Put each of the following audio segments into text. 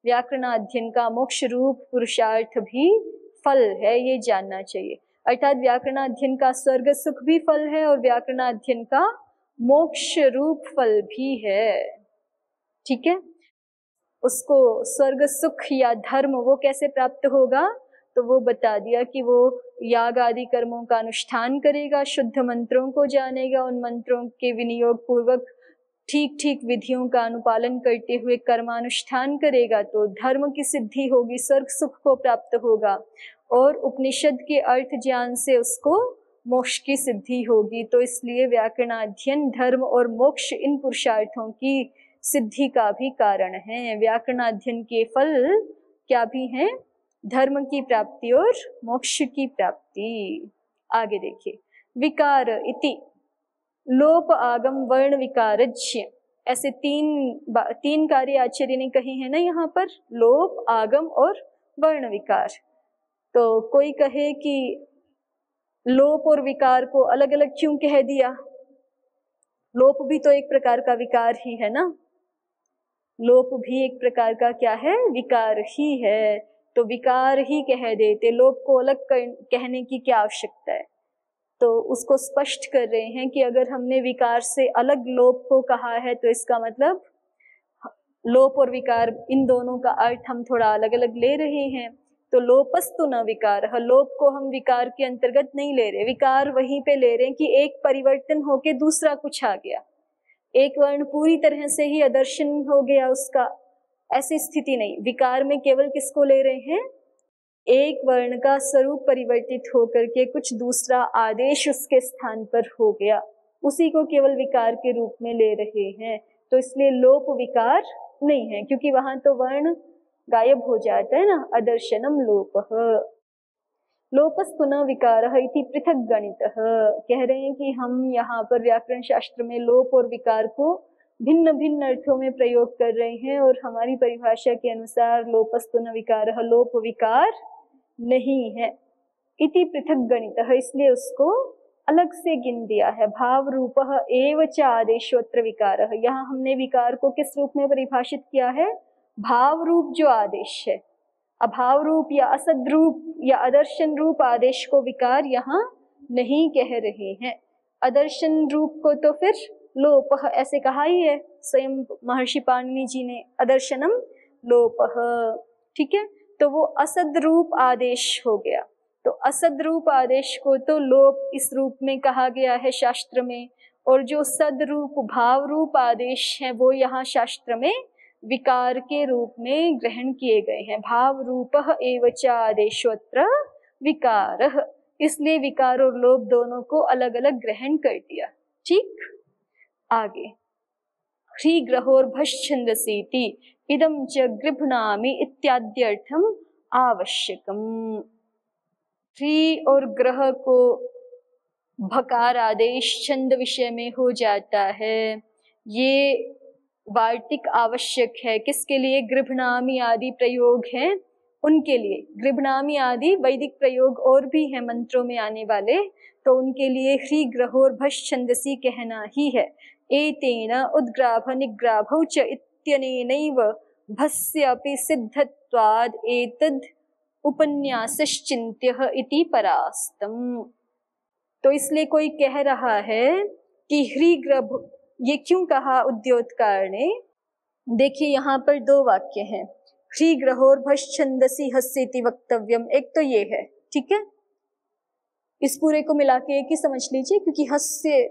व्याकरणाध्ययन का मोक्ष रूप पुरुषार्थ भी फल है, ये जानना चाहिए। अर्थात व्याकरणाध्ययन का स्वर्ग सुख भी फल है और व्याकरणाध्ययन का मोक्ष रूप फल भी है। ठीक है, उसको स्वर्ग सुख या धर्म वो कैसे प्राप्त होगा, तो वो बता दिया कि वो याग आदि कर्मों का अनुष्ठान करेगा, शुद्ध मंत्रों को जानेगा, उन मंत्रों के विनियोग पूर्वक ठीक ठीक विधियों का अनुपालन करते हुए कर्मानुष्ठान करेगा तो धर्म की सिद्धि होगी, स्वर्ग सुख को प्राप्त होगा, और उपनिषद के अर्थ ज्ञान से उसको मोक्ष की सिद्धि होगी। तो इसलिए व्याकरणाध्ययन धर्म और मोक्ष इन पुरुषार्थों की सिद्धि का भी कारण है। व्याकरणाध्ययन के फल क्या भी हैं, धर्म की प्राप्ति और मोक्ष की प्राप्ति। आगे देखिए, विकार इति लोप आगम वर्ण विकारज्य, ऐसे तीन कार्य आचार्य ने कहे हैं ना यहाँ पर, लोप आगम और वर्ण विकार। तो कोई कहे कि लोप और विकार को अलग अलग क्यों कह दिया, लोप भी तो एक प्रकार का विकार ही है ना, लोप भी एक प्रकार का क्या है, विकार ही है। तो विकार ही कह देते, लोप को अलग कहने की क्या आवश्यकता है। तो उसको स्पष्ट कर रहे हैं कि अगर हमने विकार से अलग लोप को कहा है तो इसका मतलब लोप और विकार इन दोनों का अर्थ हम थोड़ा अलग अलग ले रहे हैं। तो लोपस्तु न विकार, लोप को हम विकार के अंतर्गत नहीं ले रहे, विकार वहीं पे ले रहे हैं कि एक परिवर्तन होके दूसरा कुछ आ गया, एक वर्ण पूरी तरह से ही अदर्शन हो गया उसका, ऐसी स्थिति नहीं। विकार में केवल किसको ले रहे हैं, एक वर्ण का स्वरूप परिवर्तित होकर के कुछ दूसरा आदेश उसके स्थान पर हो गया, उसी को केवल विकार के रूप में ले रहे हैं। तो इसलिए लोप विकार नहीं है, क्योंकि वहां तो वर्ण गायब हो जाता है ना, अदर्शनम लोपः। लोपस्तु न विकारः इति पृथक गणितः, कह रहे हैं कि हम यहाँ पर व्याकरण शास्त्र में लोप और विकार को भिन्न भिन्न अर्थों में प्रयोग कर रहे हैं, और हमारी परिभाषा के अनुसार लोपस्तु न विकारः लोप विकार नहीं है। इति पृथक गणितः, इसलिए उसको अलग से गिन दिया है। भाव रूपः एव च आदेशोत्र विकारः, यहाँ हमने विकार को किस रूप में परिभाषित किया है, भाव रूप जो आदेश है। अभाव रूप या असद रूप या अदर्शन रूप आदेश को विकार यहाँ नहीं कह रहे हैं। अदर्शन रूप को तो फिर लोपः ऐसे कहा ही है स्वयं महर्षि पाणिनि जी ने, अदर्शनम लोपः। ठीक है, तो वो असद रूप आदेश हो गया। तो असद रूप आदेश को तो लोप इस रूप में कहा गया है शास्त्र में, और जो सद रूप भाव रूप आदेश है वो यहाँ शास्त्र में विकार के रूप में ग्रहण किए गए हैं। भाव रूपः एव च आदेशोत्र विकारः, इसलिए विकार और लोप दोनों को अलग अलग ग्रहण कर दिया। ठीक, आगे ह्रीग्रहोर्भश्छन्दसीति इदं च गृह्णामि इत्याद्यर्थम आवश्यकम। ह्री और ग्रह को भकार आदेश छंद विषय में हो जाता है, ये वार्तिक आवश्यक है। किसके लिए, गृह्णामि आदि प्रयोग हैं उनके लिए। गृह्णामि आदि वैदिक प्रयोग और भी हैं मंत्रों में आने वाले, तो उनके लिए ह्री ग्रहोर्भश्छन्दसि कहना ही है। एतेन उद्ग्राभ निग्राभौ च इत्यनेनैव भस्य अपि सिद्धत्वाद् एतद् उपन्यासश्चिन्त्यः इति परास्तम। तो इसलिए कोई कह रहा है कि ह्री ग्रभ, ये क्यों कहा उद्योतकार ने, देखिए यहाँ पर दो वाक्य हैं, ह्री ग्रहोर्भश्छन्दसि हस्येति वक्तव्यम, एक तो ये है, ठीक है, इस पूरे को मिला के एक ही समझ लीजिए, क्योंकि हस्य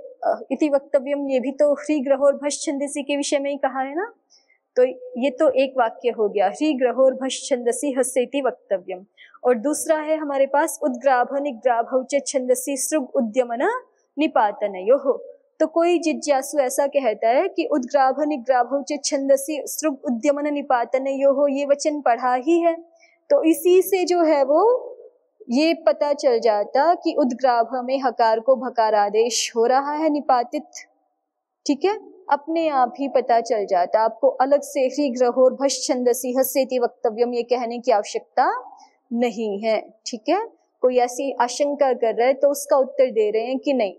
इति वक्तव्यम ये भी तो ह्री ग्रहोर्भश्छन्दसि के विषय में ही कहा है ना। तो ये तो एक वाक्य हो गया, ह्री ग्रहोर्भश्छन्दसि हस्येति वक्तव्यम। और दूसरा है हमारे पास उद्ग्राभ निग्राभौ च छन्दसि सृग उद्यमन निपातनयोः। तो कोई जिज्ञासु ऐसा कहता है कि उद्ग्राभ निग्राभौ च छन्दसि सृग उद्यमन निपातनयोः ये वचन पढ़ा ही है, तो इसी से जो है वो ये पता चल जाता कि उद्ग्राभ में हकार को भकार आदेश हो रहा है निपातित। ठीक है, अपने आप ही पता चल जाता, आपको अलग से ह्री ग्रहोर्भश्छन्दसि हस्येति वक्तव्यम ये कहने की आवश्यकता नहीं है। ठीक है, कोई ऐसी आशंका कर रहा है तो उसका उत्तर दे रहे हैं कि नहीं,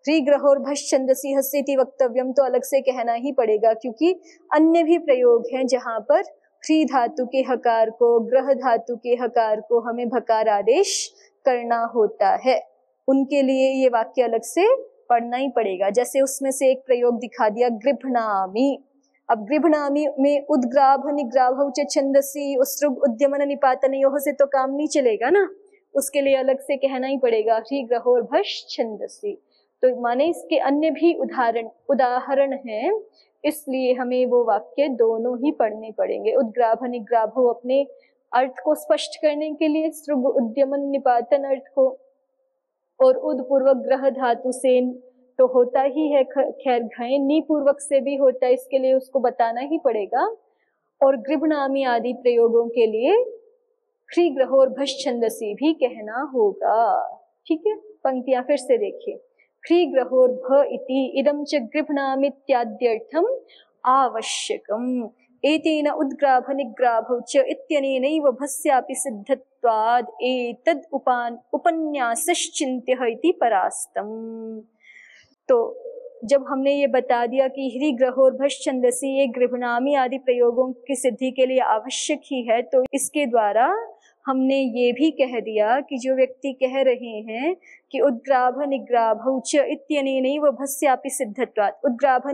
ह्री ग्रहोर्भश्छन्दसि हस्येति वक्तव्यम तो अलग से कहना ही पड़ेगा, क्योंकि अन्य भी प्रयोग हैं जहां पर ख्री धातु के हकार को, ग्रह धातु के हकार को हमें भकार आदेश करना होता है। उनके लिए ये वाक्य अलग से पढ़ना ही पड़ेगा। जैसे उसमें से एक प्रयोग दिखा दिया, गृभणामि। अब गृभणामि में उद्ग्राभ निग्राभौ च छंदसी उसृग उद्यमन निपातनयोः से तो काम नहीं चलेगा ना, उसके लिए अलग से कहना ही पड़ेगा ह्री ग्रहोर्भश छंदसी। तो माने इसके अन्य भी उदाहरण हैं, इसलिए हमें वो वाक्य दोनों ही पढ़ने पड़ेंगे। उद्ग्राभ निग्राभौ अपने अर्थ को स्पष्ट करने के लिए, सृग उद्यमन निपातन अर्थ को, और उद पूर्वक ग्रह धातु से तो होता ही है, खैर घय नी पूर्वक से भी होता है, इसके लिए उसको बताना ही पड़ेगा। और गृभणामि आदि प्रयोगों के लिए ख्री ग्रहोर्भश छंदसी भी कहना होगा। ठीक है, पंक्तियां फिर से देखिए। ख्री ग्रहोर्भ इति इदं च गृभणामीत्याद्यर्थम आवश्यकम् एतेन उद्ग्राभ निग्राभौ च इत्यनेनैव भस्यापि सिद्धत्वाद् एतद् उपन्यासश्चिन्त्यः इति परास्तम्। तो जब हमने ये बता दिया कि ह्री ग्रहोर्भश छंदसी ये गृभणामि आदि प्रयोगों की सिद्धि के लिए आवश्यक ही है, तो इसके द्वारा हमने ये भी कह दिया कि जो व्यक्ति कह रहे हैं कि उद्ग्राभ निग्राभौ च इत्यनेनैव भस्यापि सिद्धत्वात्, उद्ग्राभ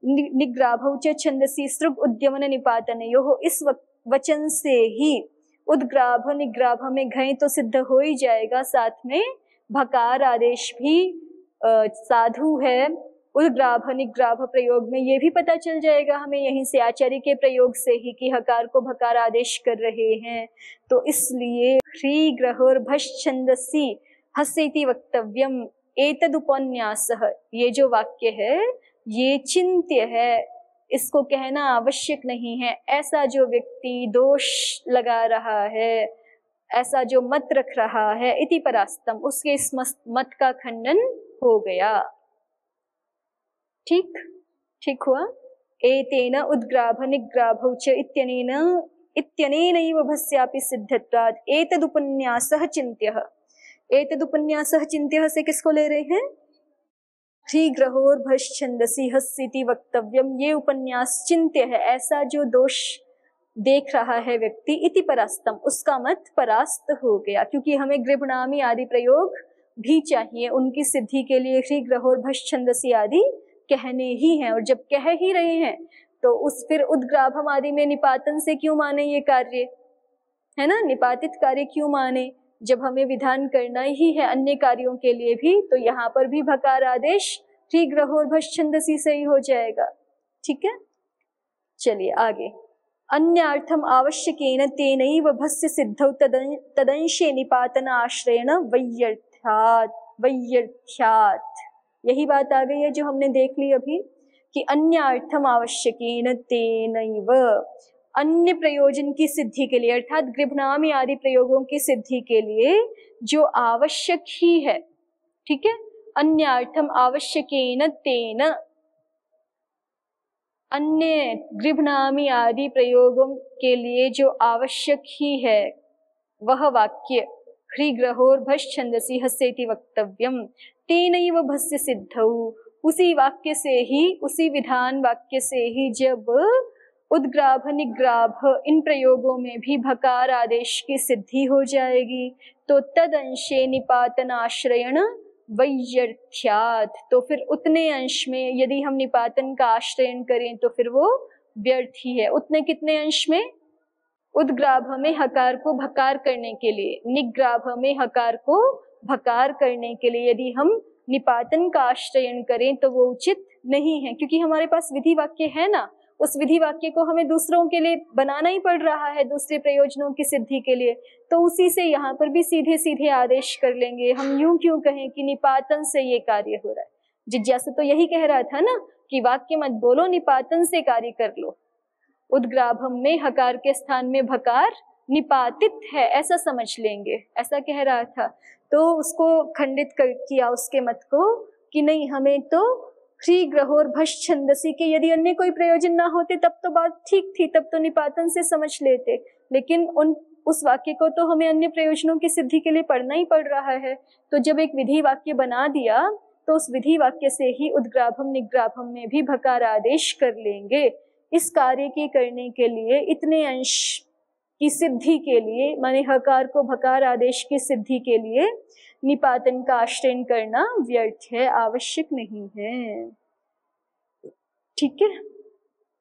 निग्राभौ च छंदसी सृग उद्यमन निपातनयोः, इस वचन से ही उद्ग्राभ निग्राभ में घय तो सिद्ध हो ही जाएगा, साथ में भकार आदेश भी साधु है। उद्ग्राभ निग्राभ प्रयोग में ये भी पता चल जाएगा हमें यहीं से, आचार्य के प्रयोग से ही, कि हकार को भकार आदेश कर रहे हैं। तो इसलिए ह्री ग्रहोर्भश छंदसी हस्येति वक्तव्यम एतदुपन्यासः, ये जो वाक्य है ये चिंत्य है, इसको कहना आवश्यक नहीं है। ऐसा जो व्यक्ति दोष लगा रहा है, ऐसा जो मत रख रहा है, इति परास्तम, उसके इस मत का खंडन हो गया। ठीक हुआ। एतेन उद्ग्राभ निग्राभौ च इत्यनेनैव भस्यापि सिद्धत्वात् एतदुपन्यासः चिन्त्यः। एतदुपन्यासः चिन्त्यः से किसको ले रहे हैं? ह्री ग्रहोर्भश छंदसी हस्येति वक्तव्यम, ये उपन्यास चिन्त्य है, ऐसा जो दोष देख रहा है व्यक्ति, इति परास्तम, उसका मत परास्त हो गया। क्योंकि हमें गृभणामि आदि प्रयोग भी चाहिए, उनकी सिद्धि के लिए ह्री ग्रहोर्भश छंदसी आदि कहने ही हैं। और जब कह ही रहे हैं तो उस फिर उद्ग्राभम आदि में निपातन से क्यों माने ये कार्य, है ना, निपातित कार्य क्यों माने, जब हमें विधान करना ही है अन्य कार्यों के लिए भी, तो यहाँ पर भी भकार आदेश ह्री ग्रहोर्भश छंदसी से ही हो जाएगा। ठीक है, चलिए आगे। अन्यार्थम आवश्यकेन तेनैव भस्य सिद्धौ तदंशे निपातन आश्रयेण वैयर्थ्यात्। यही बात आ गई है जो हमने देख ली अभी, कि अन्यार्थम आवश्यकेन तेनैव, अन्य प्रयोजन की सिद्धि के लिए, अर्थात गृभणामि आदि प्रयोगों की सिद्धि के लिए जो आवश्यक ही है। ठीक है, अन्यार्थम आवश्यकेन तेन, अन्य गृभणामि आदि प्रयोगों के लिए जो आवश्यक ही है वह वाक्य ह्री ग्रहोर्भश छंदसी हस्येति वक्तव्यम तेनैव भस्य सिद्धौ, उसी वाक्य से ही, उसी विधान वाक्य से ही जब उद्ग्राभ निग्राभ इन प्रयोगों में भी भकार आदेश की सिद्धि हो जाएगी, तो तदंशे निपातन आश्रयण वैयर्थ्यात्, तो फिर उतने अंश में यदि हम निपातन का आश्रयन करें तो फिर वो व्यर्थ ही है। उतने कितने अंश में? उद्ग्राभ में हकार को भकार करने के लिए, निग्राभ में हकार को भकार करने के लिए यदि हम निपातन का आश्रयन करें तो वो उचित नहीं है, क्योंकि हमारे पास विधि वाक्य है ना, उस विधि वाक्य को हमें दूसरों के लिए बनाना ही पड़ रहा है, दूसरे प्रयोजनों की सिद्धि के लिए, तो उसी से यहाँ पर भी सीधे सीधे आदेश कर लेंगे। हम यूं क्यों कहें कि निपातन से ये कार्य हो रहा है? जिज्ञासु तो यही कह रहा था ना कि वाक्य मत बोलो, निपातन से कार्य कर लो। उद्ग्राभम में हकार के स्थान में भकार निपातित है, ऐसा समझ लेंगे, ऐसा कह रहा था। तो उसको खंडित किया उसके मत को कि नहीं, हमें तो ह्री ग्रहोर्भश छंदसी के यदि अन्य कोई प्रयोजन ना होते तब तो बात ठीक थी, तब तो निपातन से समझ लेते, लेकिन उस वाक्य को तो हमें अन्य प्रयोजनों की सिद्धि के लिए पढ़ना ही पड़ रहा है। तो जब एक विधि वाक्य बना दिया तो उस विधि वाक्य से ही उद्ग्राभम निग्राभम में भी भकार आदेश कर लेंगे। इस कार्य के करने के लिए, इतने अंश की सिद्धि के लिए, माने हकार को भकार आदेश की सिद्धि के लिए निपातन का आश्रय करना व्यर्थ है, आवश्यक नहीं है। ठीक है,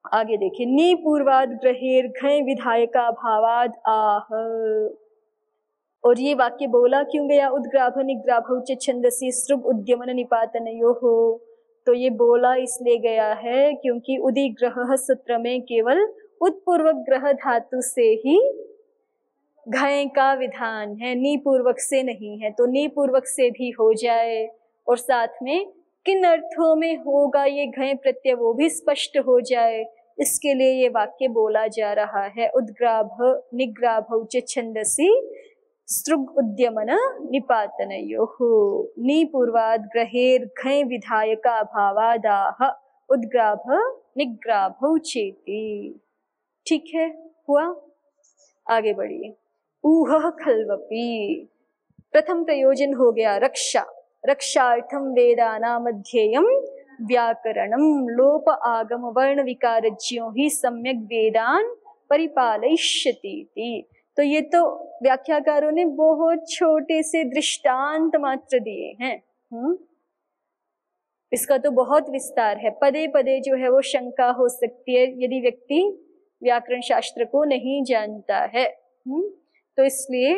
आगे देखिए, नी पूर्वाद ग्रहेर घय विधायका भावाद आह। और ये वाक्य बोला क्यों गया? उद्ग्राभ निग्राभ च छंदसी सृग उद्यमन निपातनयोः। तो ये बोला इसलिए गया है क्योंकि उदिग्रह सूत्र में केवल उत्पूर्वक ग्रह धातु से ही घय का विधान है, नी पूर्वक से नहीं है। तो नी पूर्वक से भी हो जाए और साथ में किन अर्थों में होगा ये घय प्रत्यय वो भी स्पष्ट हो जाए, इसके लिए ये वाक्य बोला जा रहा है। उद्ग्राभ निग्राभौ च छंदसी सृग उद्यमन निपातनयोः। नी पूर्वाद ग्रहेर घय विधायका भावादाह उद्ग्राभ निग्राभौ चेति। ठीक है, हुआ? आगे बढ़िए। ऊह खल्वपि, प्रथम प्रयोजन हो गया रक्षा। रक्षार्थम वेदानाम अध्येयम व्याकरणम लोप आगम वर्ण विकारज्यों ही सम्यक वेदान परिपालयिष्यति। तो ये तो व्याख्याकारों ने बहुत छोटे से दृष्टांत मात्र दिए हैं। इसका तो बहुत विस्तार है, पदे पदे जो है वो शंका हो सकती है यदि व्यक्ति व्याकरण शास्त्र को नहीं जानता है। तो इसलिए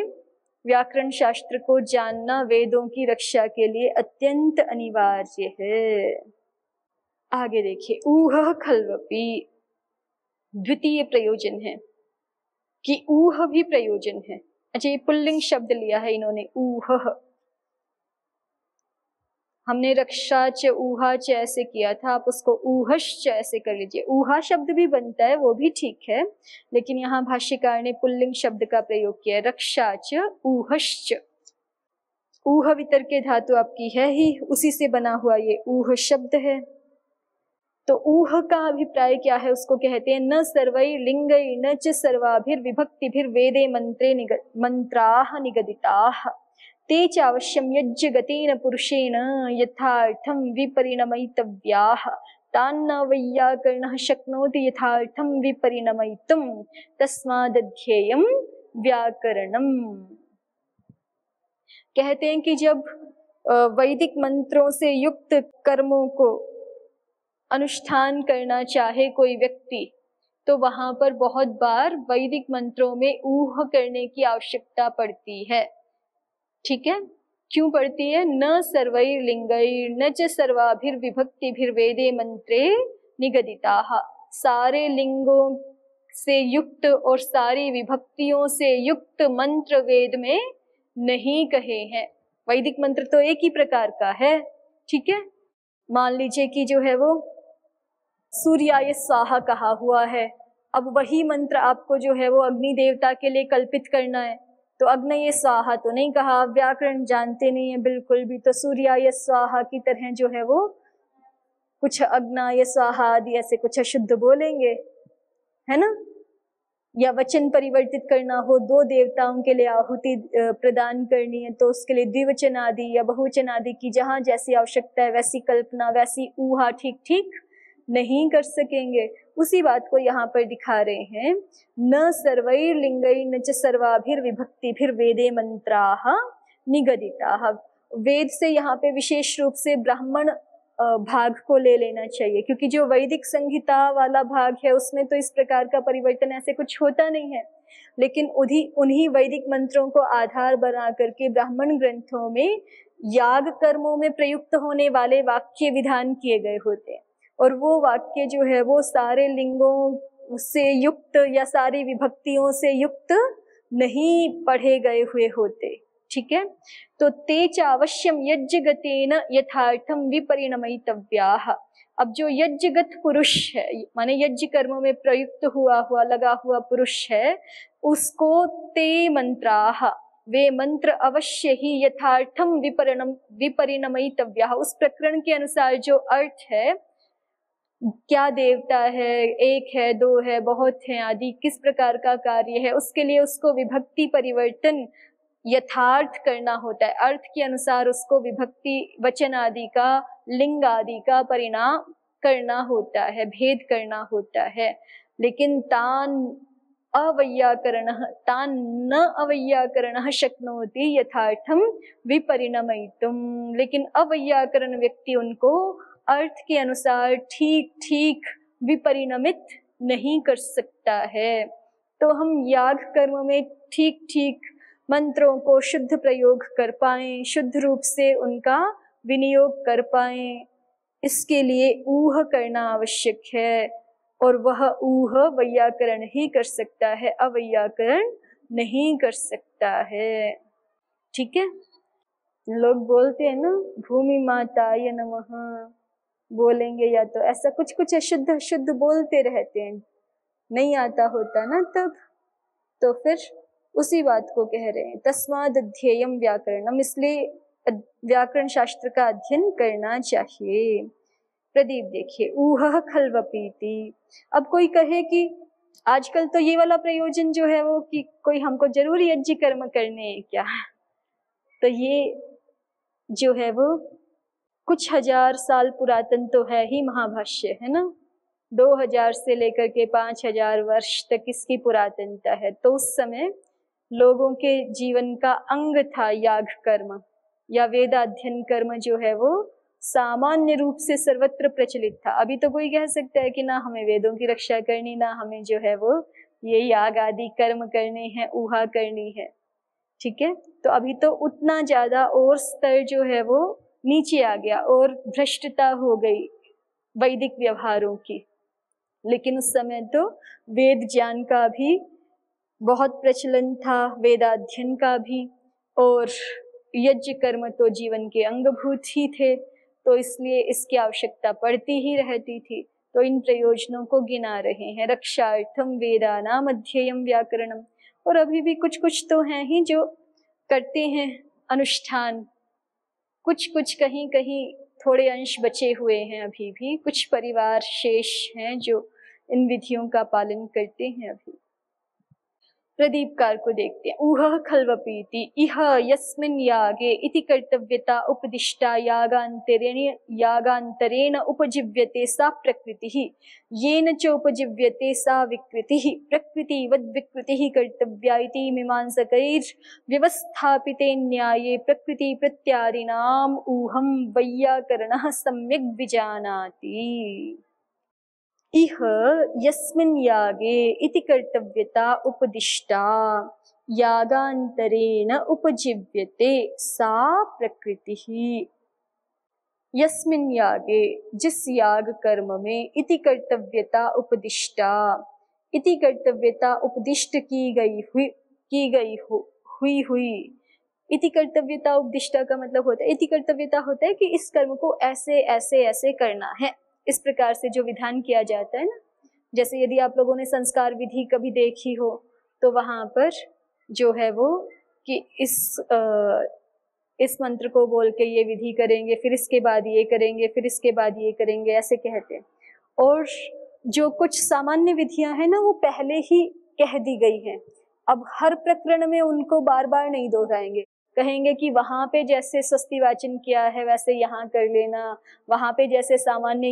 व्याकरण शास्त्र को जानना वेदों की रक्षा के लिए अत्यंत अनिवार्य है। आगे देखिए, ऊह खल्वपि द्वितीय प्रयोजन है कि ऊह भी प्रयोजन है। अच्छा, ये पुल्लिंग शब्द लिया है इन्होंने, ऊह। हमने रक्षा च ऊहा च ऐसे किया था, आप उसको ऊहश्च ऐसे कर लीजिए। ऊहा शब्द भी बनता है, वो भी ठीक है, लेकिन यहाँ भाष्यकार ने पुल्लिंग शब्द का प्रयोग किया, रक्षा च ऊहश्च। ऊह वितर के धातु आपकी है ही, उसी से बना हुआ ये ऊह शब्द है। तो ऊह का अभिप्राय क्या है? उसको कहते हैं न सर्वै लिंगै न च सर्वाभिर विभक्तिभिर वेदे मंत्रे मंत्राः निगदिताः ते चावश्यम यज्ञ गतेन पुरुषेण यथार्थं विपरिणमयितव्याः तान्न वैयाकरणः शक्नोति यथार्थं विपरिणमयितुं तस्मादध्येयं व्याकरणम्। कहते हैं कि जब वैदिक मंत्रों से युक्त कर्मों को अनुष्ठान करना चाहे कोई व्यक्ति, तो वहां पर बहुत बार वैदिक मंत्रों में ऊह करने की आवश्यकता पड़ती है। ठीक है, क्यों पड़ती है? न सर्वैर लिंगैर न च सर्वाभिर विभक्तिभिर वेदे मंत्रे निगदिताः। सारे लिंगों से युक्त और सारी विभक्तियों से युक्त मंत्र वेद में नहीं कहे हैं। वैदिक मंत्र तो एक ही प्रकार का है। ठीक है, मान लीजिए कि जो है वो सूर्याय स्वाहा कहा हुआ है, अब वही मंत्र आपको जो है वो अग्नि देवता के लिए कल्पित करना है, तो अग्नये स्वाहा तो नहीं कहा, व्याकरण जानते नहीं है बिल्कुल भी, तो सूर्याय स्वाहा की तरह जो है वो कुछ अग्नाय स्वाहा आदि ऐसे कुछ अशुद्ध बोलेंगे, है ना। या वचन परिवर्तित करना हो, दो देवताओं के लिए आहुति प्रदान करनी है, तो उसके लिए द्विवचन आदि या बहुवचन आदि की जहां जैसी आवश्यकता है वैसी कल्पना, वैसी ऊहा ठीक ठीक नहीं कर सकेंगे। उसी बात को यहाँ पर दिखा रहे हैं, न सर्वैर लिंगैर न च सर्वाभिर विभक्तिभिर वेदे मंत्राः निगदिताः। वेद से यहाँ पे विशेष रूप से ब्राह्मण भाग को ले लेना चाहिए, क्योंकि जो वैदिक संहिता वाला भाग है उसमें तो इस प्रकार का परिवर्तन ऐसे कुछ होता नहीं है, लेकिन उन्हीं वैदिक मंत्रों को आधार बना करके ब्राह्मण ग्रंथों में याग कर्मों में प्रयुक्त होने वाले वाक्य विधान किए गए होते हैं, और वो वाक्य जो है वो सारे लिंगों से युक्त या सारी विभक्तियों से युक्त नहीं पढ़े गए हुए होते। ठीक है, तो ते चावश्यम यज्ञगतेन यथार्थम विपरिणमयितव्याः। अब जो यज्ञगत पुरुष है, माने यज्ञ कर्मों में प्रयुक्त हुआ लगा हुआ पुरुष है, उसको ते मंत्राः, वे मंत्र अवश्य ही यथार्थम विपरिणमयितव्याः, उस प्रकरण के अनुसार जो अर्थ है, क्या देवता है, एक है, दो है, बहुत है आदि, किस प्रकार का कार्य है, उसके लिए उसको विभक्ति परिवर्तन यथार्थ करना होता है। अर्थ के अनुसार उसको विभक्ति वचन आदि का, लिंग आदि का करना होता है, भेद करना होता है। लेकिन तान न अवैयाकरणः शक्नोति यथार्थम विपरिणमयितुम। लेकिन अवैयाकरण व्यक्ति उनको अर्थ के अनुसार ठीक ठीक विपरिणमित नहीं कर सकता है। तो हम याग कर्म में ठीक ठीक मंत्रों को शुद्ध प्रयोग कर पाएं, शुद्ध रूप से उनका विनियोग कर पाएं, इसके लिए ऊह करना आवश्यक है। और वह ऊह वैयाकरण ही कर सकता है, अवैयाकरण नहीं कर सकता है। ठीक है, लोग बोलते हैं ना भूमि माताय नमः, बोलेंगे या तो ऐसा कुछ कुछ अशुद्ध शुद्ध बोलते रहते हैं, नहीं आता होता ना तब, तो फिर उसी बात को कह रहे हैं। तस्माद अध्येयम व्याकरणम, इसलिए व्याकरण शास्त्र का अध्ययन करना चाहिए। प्रदीप देखिए, ऊह खल्वपीति। अब कोई कहे कि आजकल तो ये वाला प्रयोजन जो है वो कि कोई हमको जरूरी यज्ञ कर्म करने हैं क्या, तो ये जो है वो कुछ हजार साल पुरातन तो है ही महाभाष्य, है ना। 2000 से लेकर के 5000 वर्ष तक इसकी पुरातनता है। तो उस समय लोगों के जीवन का अंग था याग कर्म या वेदाध्ययन कर्म, जो है वो सामान्य रूप से सर्वत्र प्रचलित था। अभी तो कोई कह सकता है कि ना हमें वेदों की रक्षा करनी, ना हमें जो है वो ये याग आदि कर्म करने हैं, ऊहा करनी है। ठीक है, तो अभी तो उतना ज्यादा और स्तर जो है वो नीचे आ गया और भ्रष्टता हो गई वैदिक व्यवहारों की। लेकिन उस समय तो वेद ज्ञान का भी बहुत प्रचलन था, वेदाध्ययन का भी, और यज्ञ कर्म तो जीवन के अंगभूत ही थे, तो इसलिए इसकी आवश्यकता पड़ती ही रहती थी। तो इन प्रयोजनों को गिना रहे हैं, रक्षार्थम वेदानाम अध्ययम व्याकरणम। और अभी भी कुछ कुछ तो हैं ही जो करते हैं अनुष्ठान, कुछ कुछ कहीं कहीं थोड़े अंश बचे हुए हैं, अभी भी कुछ परिवार शेष हैं जो इन विधियों का पालन करते हैं अभी। प्रदीपकार को देखते हैं। ऊह खल्वपीति इह यस्मिन् यागे इति कर्तव्यता उपदिष्टा यागांतरेण उपजीव्यते सा प्रकृतिः, येन च उपजीव्यते सा विकृतिः, प्रकृतिवद् विकृतिः कर्तव्या इति मीमांसकैर्व्यवस्थापिते न्याये प्रकृति प्रत्यादिनाम् ऊहं वैयाकरणः सम्यक् विजानाति। इह यस्मिन् यागे इति कर्तव्यता उपदिष्टा यागांतरेण उपजीव्यते सा प्रकृतिः। यस्मिन् यागे, जिस याग कर्म में, इति कर्तव्यता उपदिष्टा, इति कर्तव्यता उपदिष्ट की गई हुई। इति कर्तव्यता उपदिष्टा का मतलब होता है, इति कर्तव्यता होता है कि इस कर्म को ऐसे ऐसे ऐसे करना है, इस प्रकार से जो विधान किया जाता है ना। जैसे यदि आप लोगों ने संस्कार विधि कभी देखी हो तो वहां पर जो है वो कि इस मंत्र को बोल के ये विधि करेंगे, फिर इसके बाद ये करेंगे, फिर इसके बाद ये करेंगे, ऐसे कहते हैं। और जो कुछ सामान्य विधियां हैं ना वो पहले ही कह दी गई हैं, अब हर प्रकरण में उनको बार बार नहीं दोहराएंगे। कहेंगे कि वहां पे जैसे स्वस्ति वाचन किया है वैसे यहाँ कर लेना, वहां पे जैसे सामान्य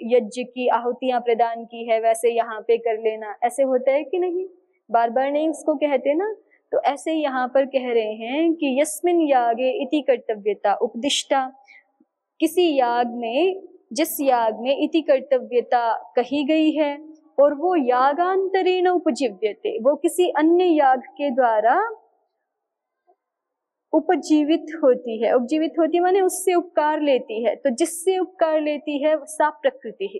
यज्ञ की आहुतियां प्रदान की है वैसे यहाँ पे कर लेना। ऐसे होता है कि नहीं, बार बार नहीं उसको कहते ना। तो ऐसे यहाँ पर कह रहे हैं कि यस्मिन् यागे इति कर्तव्यता उपदिष्टा, किसी याग में, जिस याग में इति कर्तव्यता कही गई है और वो यागांतरेण उपजीव्यते, वो किसी अन्य याग के द्वारा उपजीवित होती है। उपजीवित होती है माने उससे उपकार लेती है, तो जिससे उपकार लेती है सा प्रकृति है।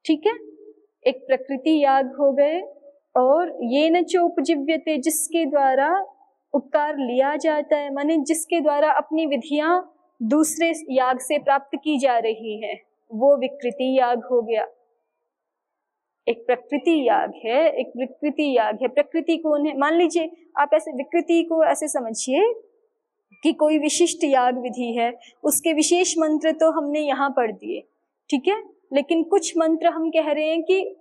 ठीक है, एक प्रकृति याग हो गए, और ये न चो उपजीव्यते, जिसके द्वारा उपकार लिया जाता है, माने जिसके द्वारा अपनी विधियां दूसरे याग से प्राप्त की जा रही है, वो विकृति याग हो गया। एक प्रकृति याग है, एक विकृति याग है। प्रकृति कौन है? मान लीजिए आप ऐसे विकृति को ऐसे समझिए कि कोई विशिष्ट याग विधि है, उसके विशेष मंत्र तो हमने यहाँ पढ़ दिए, ठीक है, लेकिन कुछ मंत्र हम कह रहे हैं कि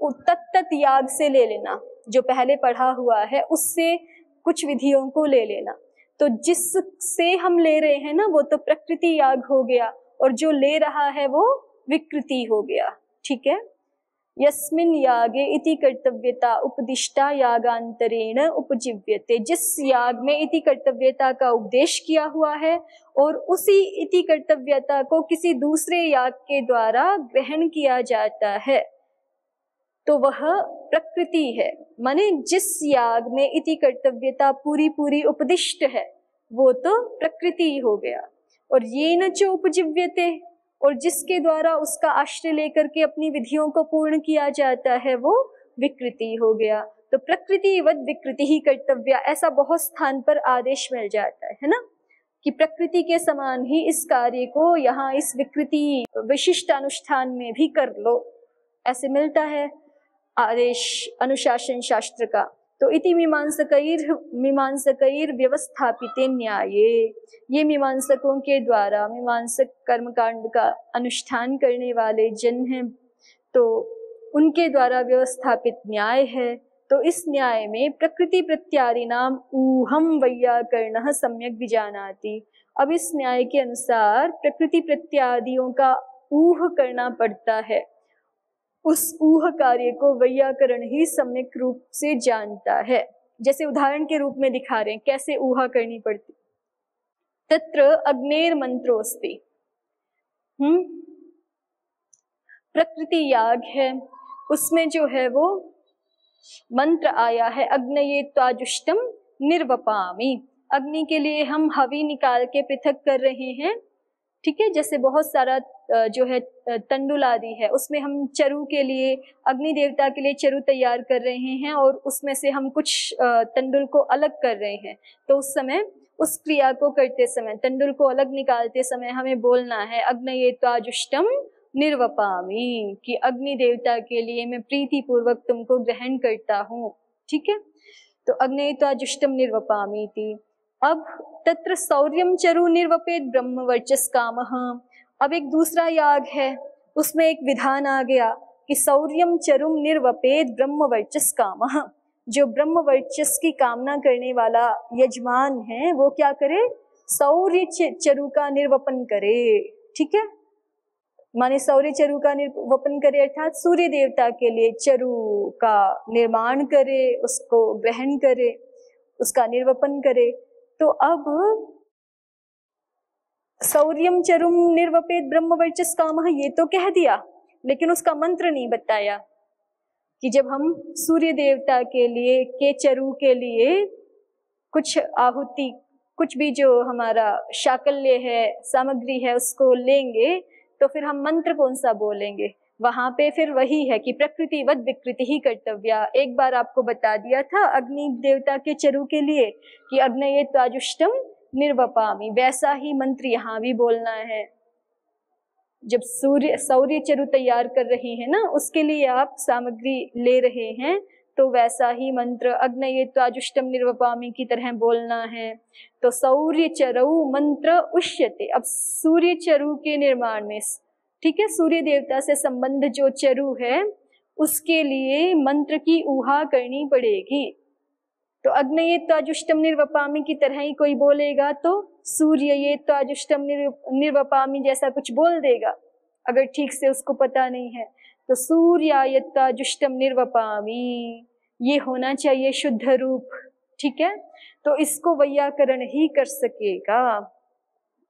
तत्त याग से ले लेना, जो पहले पढ़ा हुआ है उससे कुछ विधियों को ले लेना। तो जिससे हम ले रहे हैं ना वो तो प्रकृति याग हो गया, और जो ले रहा है वो विकृति हो गया। ठीक है, यस्मिन् यागे इति कर्तव्यता उपदिष्टा यागांतरेण उपजीव्यते, जिस याग में इति कर्तव्यता का उपदेश किया हुआ है और उसी इति कर्तव्यता को किसी दूसरे याग के द्वारा ग्रहण किया जाता है तो वह प्रकृति है। माने जिस याग में इति कर्तव्यता पूरी पूरी उपदिष्ट है वो तो प्रकृति हो गया। और ये न च उपजीव्यते, और जिसके द्वारा उसका आश्रय लेकर के अपनी विधियों को पूर्ण किया जाता है वो विकृति हो गया। तो प्रकृतिवद विकृति ही कर्तव्य, ऐसा बहुत स्थान पर आदेश मिल जाता है ना, कि प्रकृति के समान ही इस कार्य को यहाँ इस विकृति विशिष्ट अनुष्ठान में भी कर लो, ऐसे मिलता है आदेश अनुशासन शास्त्र का। तो इति मीमांसकैर व्यवस्थापिते न्याये, ये मीमांसकों के द्वारा, मीमांसक कर्मकांड का अनुष्ठान करने वाले जन हैं तो उनके द्वारा व्यवस्थापित न्याय है। तो इस न्याय में प्रकृति प्रत्यादिनाम ऊहम वैयाकरणः सम्यक विजानाति। अब इस न्याय के अनुसार प्रकृति प्रत्यादियों का ऊह करना पड़ता है, उस ऊह कार्य को वैयाकरण ही सम्यक रूप से जानता है। जैसे उदाहरण के रूप में दिखा रहे हैं कैसे ऊहा करनी पड़ती। तत्र अग्नेर मंत्रोस्ति, प्रकृति याग है, उसमें जो है वो मंत्र आया है अग्नये त्वाजुष्टम निर्वपामि। अग्नि के लिए हम हवि निकाल के पृथक कर रहे हैं। ठीक है, जैसे बहुत सारा जो है तंडुल आदि है, उसमें हम चरु के लिए, अग्नि देवता के लिए चरु तैयार कर रहे हैं और उसमें से हम कुछ तंडुल को अलग कर रहे हैं। तो उस समय, उस क्रिया को करते समय, तंडुल को अलग निकालते समय हमें बोलना है अग्नये त्वाजुष्टम निर्वपामि, कि अग्नि देवता के लिए मैं प्रीति पूर्वक तुमको ग्रहण करता हूँ। ठीक है, तो अग्नये त्वाजुष्टम निर्वपामि थी। अब तत्र सौर्यम चरु निर्वपेत ब्रह्म वर्चस कामः। अब एक दूसरा याग है, उसमें एक विधान आ गया कि सौर्यम चरुम निर्वपेत ब्रह्म वर्चस कामः। जो ब्रह्म वर्चस की कामना करने वाला यजमान है वो क्या करे, सौर्य चरु का निर्वपन करे। ठीक है, माने सौर्य चरु का निर्वपन करे अर्थात सूर्य देवता के लिए चरु का निर्माण करे, उसको ग्रहण करे, उसका निर्वपन करे। तो अब सौर्यम चरुम निर्वपेत ब्रह्म वर्चस कामः ये तो कह दिया, लेकिन उसका मंत्र नहीं बताया कि जब हम सूर्य देवता के लिए के चरु के लिए कुछ आहुति, कुछ भी जो हमारा शाकल्य है, सामग्री है, उसको लेंगे तो फिर हम मंत्र कौन सा बोलेंगे। वहां पे फिर वही है कि प्रकृतिवद विकृति ही कर्तव्या। एक बार आपको बता दिया था अग्नि देवता के चरु के लिए कि अग्नये त्वाजुष्टम निर्वपामि, वैसा ही मंत्र यहाँ भी बोलना है। जब सौर्य चरु तैयार कर रहे हैं ना, उसके लिए आप सामग्री ले रहे हैं, तो वैसा ही मंत्र अग्नये त्वाजुष्टम निर्वपामि की तरह बोलना है। तो सौर्य चरु मंत्र उष्यते। अब सूर्य चरु के निर्माण में, ठीक है, सूर्य देवता से संबंध जो चरु है उसके लिए मंत्र की ऊहा करनी पड़ेगी। तो अग्नये त्वाजुष्टम निर्वपामि की तरह ही कोई बोलेगा तो सूर्य ये त्वाजुष्टम निर्वपामि जैसा कुछ बोल देगा, अगर ठीक से उसको पता नहीं है। तो सूर्याय त्वाजुष्टम निर्वपामि ये होना चाहिए शुद्ध रूप। ठीक है, तो इसको वैयाकरण ही कर सकेगा,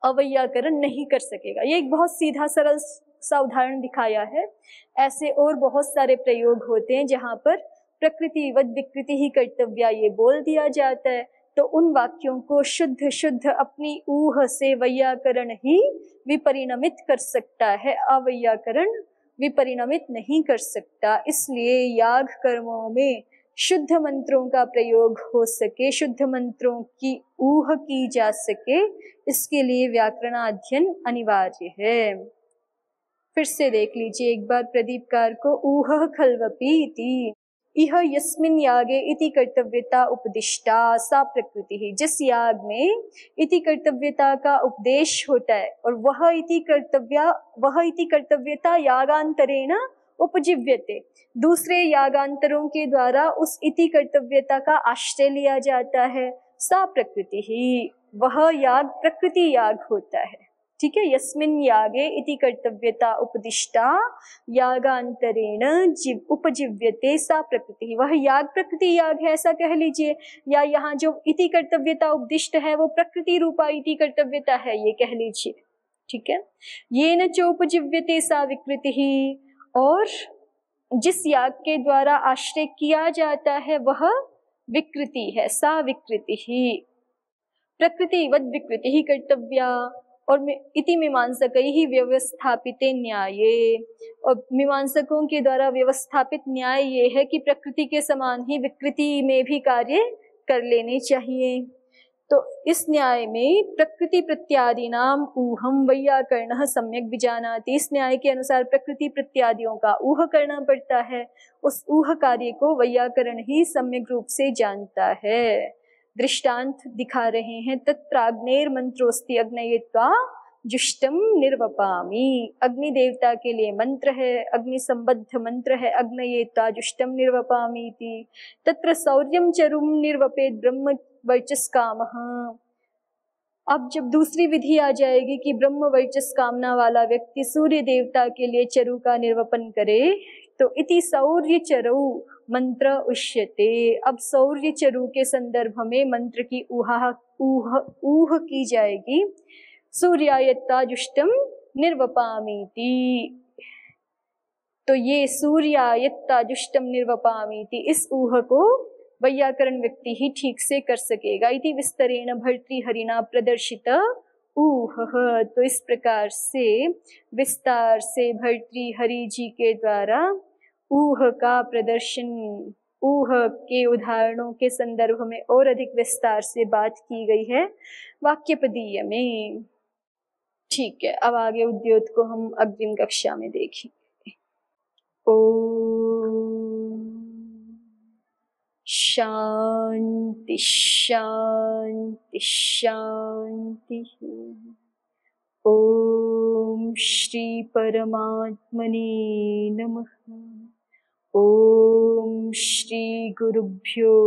अवैयाकरण नहीं कर सकेगा। ये एक बहुत सीधा सरल सा उदाहरण दिखाया है। ऐसे और बहुत सारे प्रयोग होते हैं जहां पर प्रकृतिवद विकृति ही कर्तव्या ये बोल दिया जाता है, तो उन वाक्यों को शुद्ध शुद्ध अपनी ऊह से वैयाकरण ही विपरिणमित कर सकता है, अवैयाकरण विपरिणमित नहीं कर सकता। इसलिए याग कर्मों में शुद्ध मंत्रों का प्रयोग हो सके, शुद्ध मंत्रों की ऊह की जा सके, इसके लिए व्याकरणाध्ययन अनिवार्य है। फिर से देख लीजिए एक बार प्रदीपकार को। ऊह खल्वपि इति इह यस्मिन् यागे इति कर्तव्यता उपदिष्टा सा प्रकृति ही। जिस याग में इति कर्तव्यता का उपदेश होता है और वह इति कर्तव्यता यागांतरेण उपजीव्यते, दूसरे यागांतरों के द्वारा उस इति कर्तव्यता का आश्रय लिया जाता है। सा प्रकृति ही, वह याग प्रकृति याग होता है। ठीक है। यस्मिन् यागे इति कर्तव्यता उपदिष्टा यागांतरेण उपजीव्यते सा प्रकृति। वह याग प्रकृति याग है ऐसा कह लीजिए, या यहाँ जो इति कर्तव्यता उपदिष्ट है वो प्रकृति रूपा इति कर्तव्यता है ये कह लीजिए, ठीक है। येन च उपजीव्यते सा विकृति ही, और जिस याग के द्वारा आश्रय किया जाता है वह विकृति है, सा विकृति ही। प्रकृतिवद विकृति ही कर्तव्या, और इति मीमांसकै ही व्यवस्थापिते न्याये, और मीमांसकों के द्वारा व्यवस्थापित न्याय ये है कि प्रकृति के समान ही विकृति में भी कार्य कर लेने चाहिए। तो इस न्याय में प्रकृति प्रत्यादीनाम ऊहम वैयाकरणः सम्यक विजानाति, इस न्याय के अनुसार प्रकृति प्रत्यादियों का ऊह करना पड़ता है, उस ऊह कार्य को वैयाकरण ही सम्यक रूप से जानता है। दृष्टांत दिखा रहे हैं, तत्राग्नेर मंत्रोस्ति अग्नयेत्वा जुष्टम निर्वपामि, अग्नि देवता के लिए मंत्र है, अग्नि संबद्ध मंत्र है, अग्नयेत्वा जुष्टम निर्वपामि इति। तत्र सौर्यम चरुम निर्वपेद ब्रह्म वर्चस कामः। अब जब दूसरी विधि आ जाएगी कि ब्रह्म वर्चस कामना वाला व्यक्ति सूर्य देवता के लिए चरु का निर्वपन करे, तो इति सौर्य चरु मंत्र उष्यते। अब सौर्य चरु के संदर्भ में मंत्र की ऊह की जाएगी, सूर्यायत्ता जुष्टम निर्वपामीति। तो ये सूर्यायत्ता जुष्टम निर्वपामीति, इस ऊह को वैयाकरण व्यक्ति ही ठीक से कर सकेगा। इति विस्तरेण भर्तृहरिणा प्रदर्शित ऊह, तो इस प्रकार से विस्तार से भर्तृहरि जी के द्वारा ऊह का प्रदर्शन, ऊह के उदाहरणों के संदर्भ में और अधिक विस्तार से बात की गई है वाक्यपदीय में। ठीक है, अब आगे उद्योत को हम अग्रिम कक्षा में देखेंगे। ओम शांति शांति शांति। ओम श्री परमात्मने नमः। ओम श्री गुरुभ्यो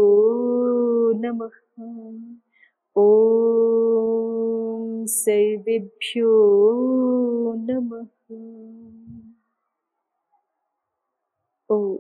नमः। ओम सर्वेभ्यो नमः। ओम।